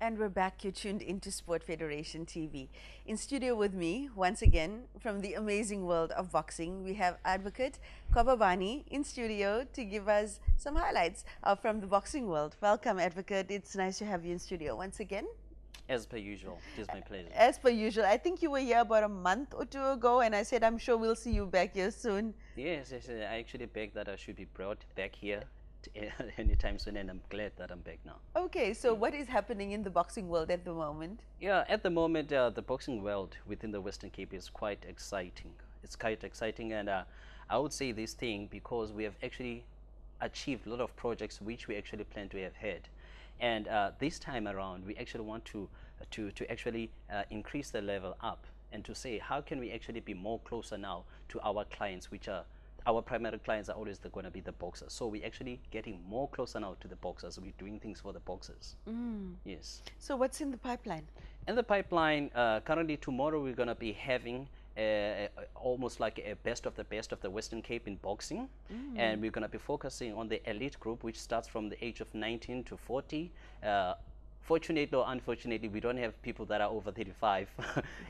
And we're back. You're tuned into Sport Federation TV. In studio with me, once again, from the amazing world of boxing, we have advocate Kwababane in studio to give us some highlights from the boxing world. Welcome, advocate. It's nice to have you in studio once again. As per usual, it is my pleasure. As per usual, I think you were here about a month or two ago, and I said I'm sure we'll see you back here soon. Yes, I actually beg that I should be brought back here anytime soon, and I'm glad that I'm back now. Okay, so what is happening in the boxing world at the moment? Yeah, at the moment, the boxing world within the Western Cape is quite exciting. It's quite exciting, and I would say this thing because we have actually achieved a lot of projects which we actually plan to have had. And this time around, we actually want to actually increase the level up and to say how can we actually be more closer now to our clients, which are our primary clients are always going to be the boxers. So we're actually getting more closer now to the boxers. We're doing things for the boxers. Yes. So what's in the pipeline? In the pipeline, currently tomorrow we're going to be having almost like a best of the Western Cape in boxing, and we're going to be focusing on the elite group, which starts from the age of 19 to 40. Fortunately or unfortunately, we don't have people that are over 35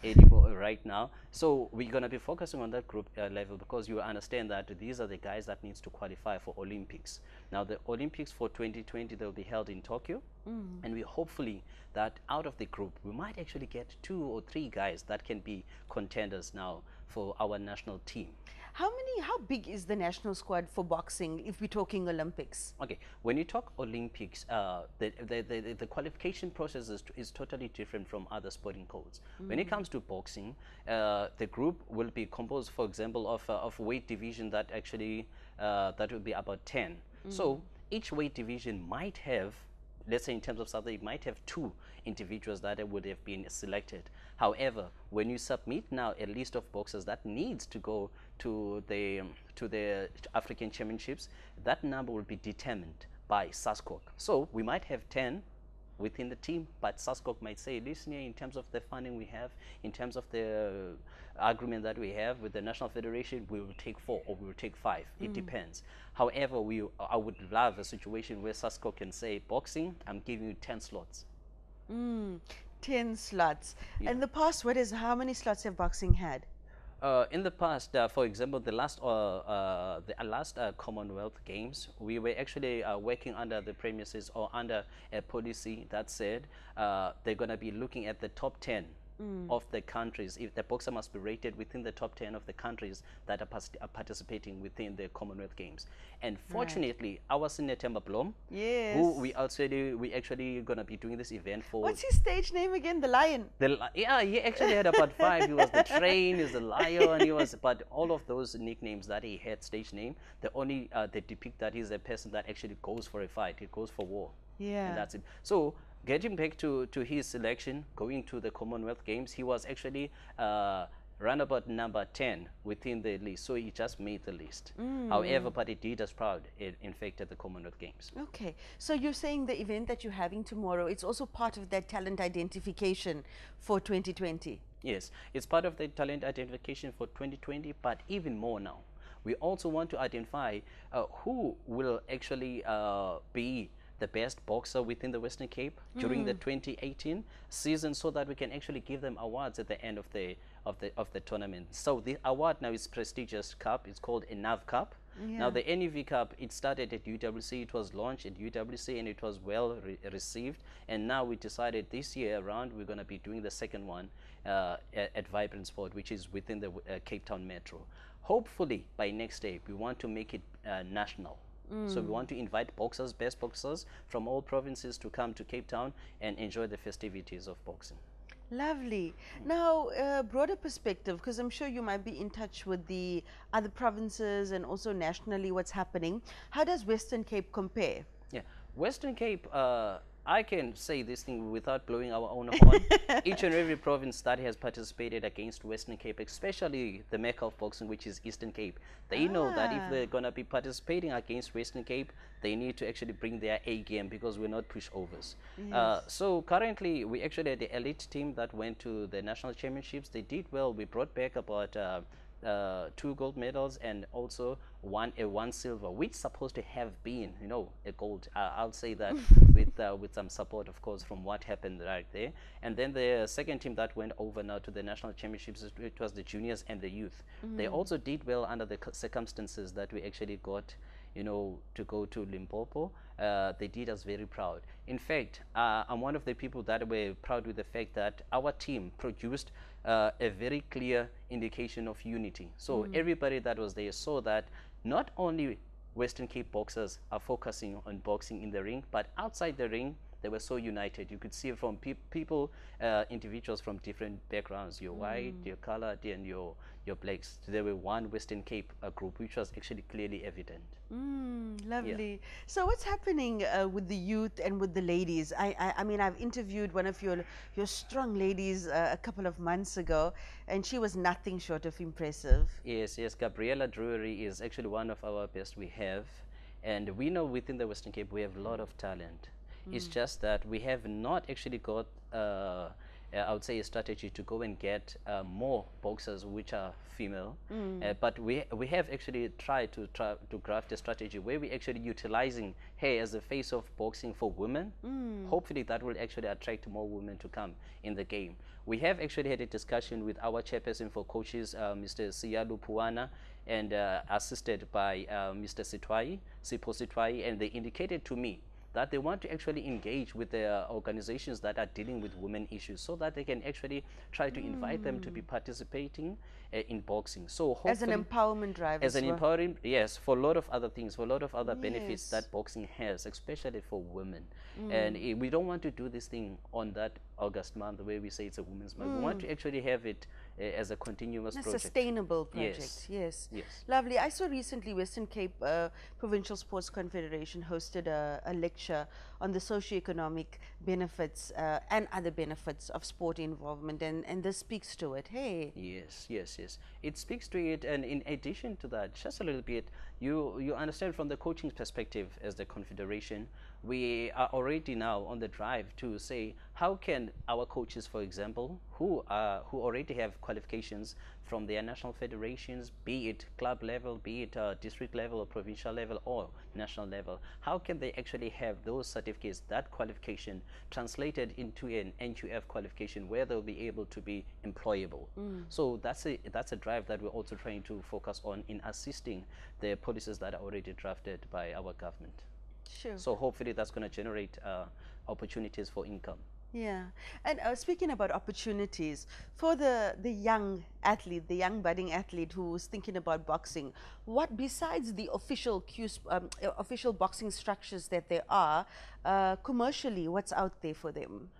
anymore right now. So we're going to be focusing on that group level because you understand that these are the guys that needs to qualify for Olympics. Now the Olympics for 2020, they'll be held in Tokyo. And we hopefully that out of the group, we might actually get 2 or 3 guys that can be contenders now for our national team. How big is the national squad for boxing if we're talking Olympics? Okay, when you talk Olympics, the qualification process is totally different from other sporting codes. When it comes to boxing, the group will be composed, for example, of weight division that actually that will be about 10. So each weight division might have, let's say in terms of South, it might have 2 individuals that would have been selected. However, when you submit now a list of boxers that needs to go to the African Championships, that number will be determined by SASCOC. So we might have 10 within the team, but SASCOC might say, listen here, in terms of the funding we have, in terms of the agreement that we have with the National Federation, we will take 4 or we will take 5. It depends. However, I would love a situation where SASCOC can say, boxing, I'm giving you 10 slots. 10 slots. Yeah. In the past, how many slots have boxing had? In the past, for example, the last Commonwealth Games, we were actually working under the premises or under a policy that said they're going to be looking at the top 10 of the countries. If the boxer must be rated within the top 10 of the countries that are participating within the Commonwealth Games. And fortunately, our Senator Blom, Yes. who we actually going to be doing this event for. What's his stage name again? The Lion. Yeah, he actually had about 5. He was the Train, he was the Lion, he was, but all of those nicknames that he had, stage name, they depict that he's a person that actually goes for a fight. He goes for war. Yeah. And that's it. So getting back to his selection, going to the Commonwealth Games, he was actually roundabout number 10 within the list, so he just made the list. However, but he did us proud, in fact, at the Commonwealth Games. Okay, so you're saying the event that you're having tomorrow, it's also part of that talent identification for 2020? Yes, it's part of the talent identification for 2020, but even more now. We also want to identify who will actually be the best boxer within the Western Cape during the 2018 season, so that we can actually give them awards at the end of the tournament. So the award now is prestigious cup. It's called a NAV Cup. Yeah. Now the NEV Cup, it started at UWC. It was launched at UWC and it was well received. And now we decided this year around we're going to be doing the second one at Vibrant Sport, which is within the Cape Town Metro. Hopefully by next day we want to make it national. So we want to invite boxers, best boxers from all provinces to come to Cape Town and enjoy the festivities of boxing. Lovely. Now, broader perspective, because I'm sure you might be in touch with the other provinces and also nationally what's happening. How does Western Cape compare? Yeah, Western Cape, I can say this thing without blowing our own horn. Each and every province that has participated against Western Cape, especially the Mecca of boxing, which is Eastern Cape, they know that if they're going to be participating against Western Cape, they need to actually bring their A game because we're not pushovers. Yes. So currently, we actually had the elite team that went to the national championships. They did well. We brought back about 2 gold medals and also one silver, which supposed to have been, you know, a gold. I'll say that with some support, of course, from what happened right there. And then the second team that went over now to the national championships, it was the juniors and the youth. They also did well under the circumstances that we actually got, you know, to go to Limpopo. They did us very proud. In fact, I'm one of the people that were proud with the fact that our team produced a very clear indication of unity. So everybody that was there saw that not only Western Cape boxers are focusing on boxing in the ring, but outside the ring, they were so united. You could see from people, individuals from different backgrounds, your white, your colored, and your blacks. There were one Western Cape group, which was actually clearly evident. Lovely. So what's happening with the youth and with the ladies? I mean, I've interviewed one of your strong ladies a couple of months ago, and she was nothing short of impressive. Yes, yes. Gabriela Drury is actually one of our best we have. And we know within the Western Cape, we have a lot of talent. It's just that we have not actually got, I would say, a strategy to go and get more boxers which are female. But we have actually tried to craft a strategy where we actually utilizing her as the face of boxing for women. Hopefully that will actually attract more women to come in the game. We have actually had a discussion with our chairperson for coaches, Mr. Siyalu Puana, and assisted by Mr. Sipo Sitwai, and they indicated to me that they want to actually engage with the organizations that are dealing with women issues so that they can actually try to invite them to be participating in boxing. So as an empowerment drive. As an empowering, yes, for a lot of other things, for a lot of other benefits that boxing has, especially for women. And we don't want to do this thing on that August month where we say it's a women's month. We want to actually have it as a continuous project. Sustainable project. Yes. Lovely. I saw recently Western Cape Provincial Sports Confederation hosted a lecture on the socioeconomic benefits and other benefits of sport involvement, and this speaks to it. Hey. Yes. It speaks to it, and in addition to that, just a little bit, you understand from the coaching perspective as the confederation, we are already now on the drive to say how can our coaches, for example, who already have qualifications from their national federations, be it club level, be it district level or provincial level or national level, how can they actually have those certificates, that qualification translated into an NQF qualification where they'll be able to be employable. So that's a drive that we're also trying to focus on in assisting the policies that are already drafted by our government. Sure. So hopefully that's going to generate opportunities for income. Yeah. And speaking about opportunities, for the young athlete, the young budding athlete who's thinking about boxing, what besides the official official boxing structures that there are, commercially, what's out there for them?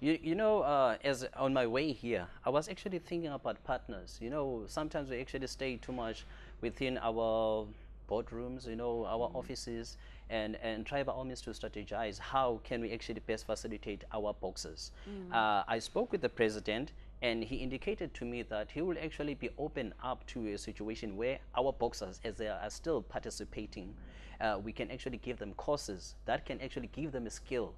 You know, as on my way here, I was actually thinking about partners. You know, sometimes we actually stay too much within our boardrooms, you know, our offices, and try by all means to strategize how can we actually best facilitate our boxers. I spoke with the president, and he indicated to me that he will actually be open up to a situation where our boxers, as they are still participating, we can actually give them courses that can actually give them a skill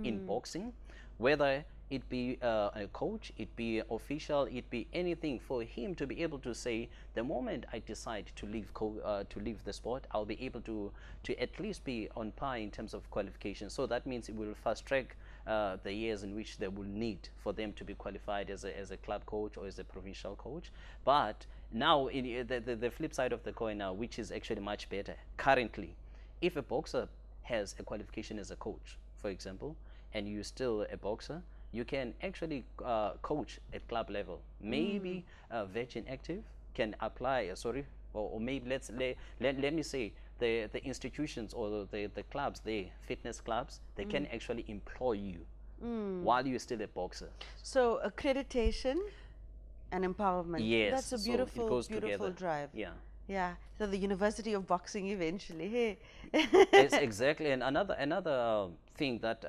in boxing, whether it be a coach, it be official, it be anything, for him to be able to say, the moment I decide to leave the sport, I'll be able to at least be on par in terms of qualification. So that means it will fast track the years in which they will need for them to be qualified as a club coach or as a provincial coach. But now, in the flip side of the coin now, which is actually much better, currently, if a boxer has a qualification as a coach, for example, and you're still a boxer, you can actually coach at club level. Maybe Virgin Active can apply, or maybe let me say the institutions or the clubs, the fitness clubs, they can actually employ you while you're still a boxer. So accreditation and empowerment. Yes, that's a beautiful, so beautiful drive. Yeah. Yeah, so the University of Boxing eventually. Hey. Yes, exactly. And another thing that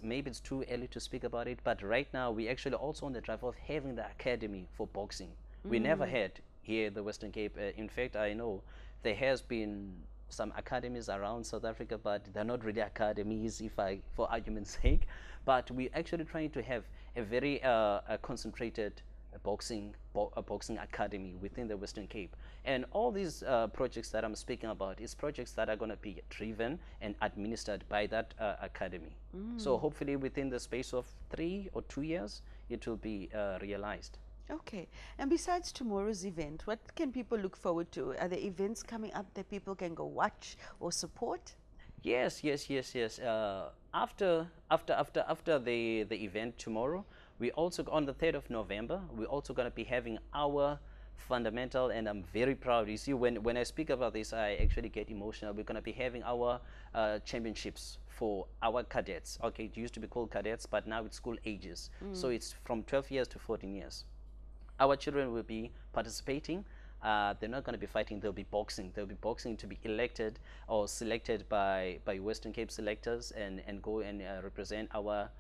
maybe it's too early to speak about it, but right now we actually also on the drive of having the academy for boxing. We never had here in the Western Cape. In fact, I know there has been some academies around South Africa, but they're not really academies, for argument's sake. But we're actually trying to have a very concentrated a boxing academy within the Western Cape. And all these projects that I'm speaking about is projects that are going to be driven and administered by that academy. So hopefully within the space of 3 or 2 years, it will be realized. Okay. And besides tomorrow's event, what can people look forward to? Are there events coming up that people can go watch or support? Yes, yes, yes, yes. After the event tomorrow, we also on the 3rd of November, we're also going to be having our fundamental, and I'm very proud. You see, when I speak about this, I actually get emotional. We're going to be having our championships for our cadets. Okay, it used to be called cadets, but now it's school ages. So it's from 12 years to 14 years. Our children will be participating. They're not going to be fighting, they'll be boxing. They'll be boxing to be elected or selected by Western Cape selectors and go and represent our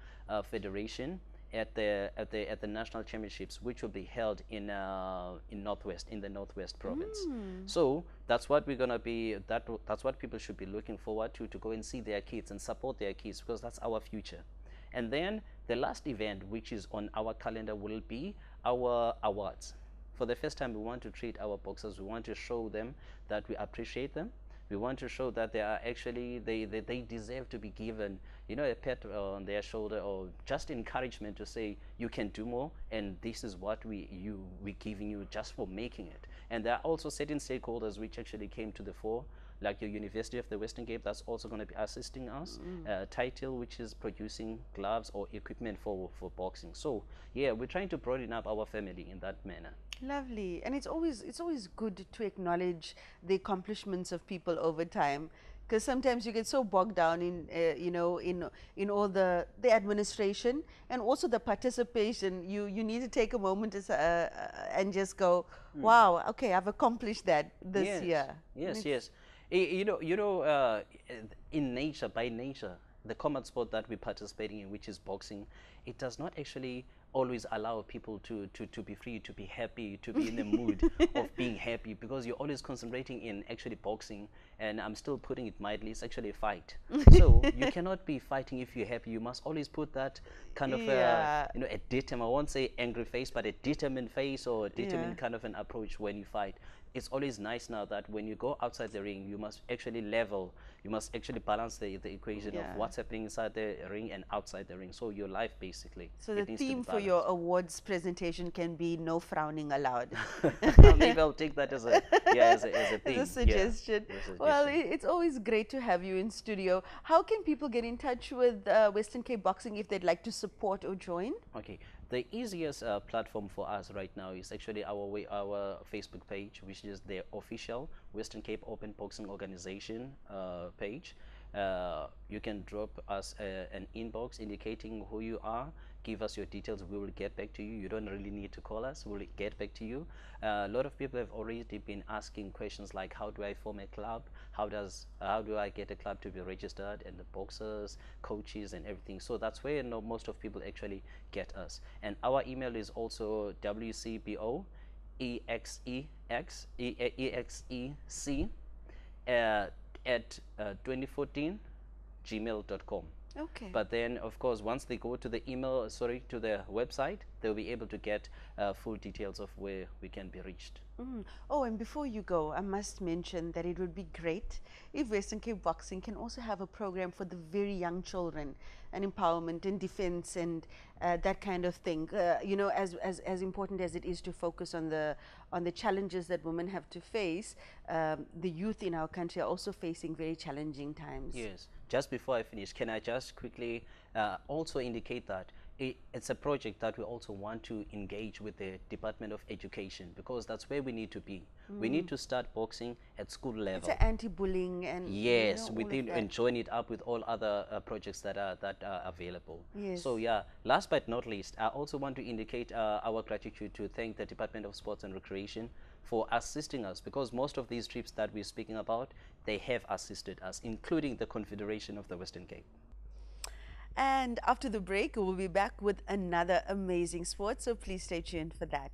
federation at the national championships, which will be held in the Northwest province. So that's what we're gonna be. That's what people should be looking forward to go and see their kids and support their kids, because that's our future. And then the last event, which is on our calendar, will be our awards. For the first time, we want to treat our boxers. We want to show them that we appreciate them. We want to show that they are actually, they deserve to be given, you know, a pat on their shoulder or just encouragement to say, you can do more, and this is what we're giving you just for making it. And there are also certain stakeholders which actually came to the fore, like your University of the Western Cape, that's also going to be assisting us. Title, which is producing gloves or equipment for boxing. So yeah, we're trying to broaden up our family in that manner. Lovely. And it's always good to acknowledge the accomplishments of people over time, because sometimes you get so bogged down in you know, in all the administration and also the participation. You need to take a moment and just go, wow, okay, I've accomplished that this year. Yes, yes. You know, in nature, by nature, the combat sport that we're participating in, which is boxing, it does not actually always allow people to be free, to be happy, to be in the mood of being happy, because you're always concentrating in actually boxing, and I'm still putting it mildly, it's actually a fight. So you cannot be fighting if you're happy. You must always put that kind of you know, a determined, I won't say angry face, but a determined face or a determined kind of an approach when you fight. It's always nice now that when you go outside the ring, you must actually level, you must actually balance the equation of what's happening inside the ring and outside the ring. So your life, basically. So the theme for your awards presentation can be no frowning allowed. Maybe I'll take that as a theme. As a suggestion. Well, it's always great to have you in studio. How can people get in touch with Western Cape Boxing if they'd like to support or join? Okay. The easiest platform for us right now is actually our Facebook page, which is the official Western Cape Open Boxing Organization page. You can drop us an inbox indicating who you are, give us your details, we will get back to you. You don't really need to call us, we'll get back to you. A lot of people have already been asking questions like, how do I form a club? How do I get a club to be registered, and the boxers, coaches and everything. So that's where most of people actually get us. And our email is also WCBO EXEC at 2014gmail.com. Okay. But then, of course, once they go to the email, to the website, they'll be able to get full details of where we can be reached. Oh, and before you go, I must mention that it would be great if Western Cape Boxing can also have a program for the very young children, and empowerment and defense and that kind of thing. You know, as important as it is to focus on the challenges that women have to face, the youth in our country are also facing very challenging times. Yes. Just before I finish, can I just quickly also indicate that it's a project that we also want to engage with the Department of Education, because that's where we need to be. We need to start boxing at school level. It's anti-bullying and yes, within and join it up with all other projects that are available. Yes. So yeah, last but not least, I also want to indicate our gratitude to thank the Department of Sports and Recreation for assisting us, because most of these trips that we're speaking about, they have assisted us, including the Confederation of the Western Cape. And after the break, we'll be back with another amazing sport, so please stay tuned for that.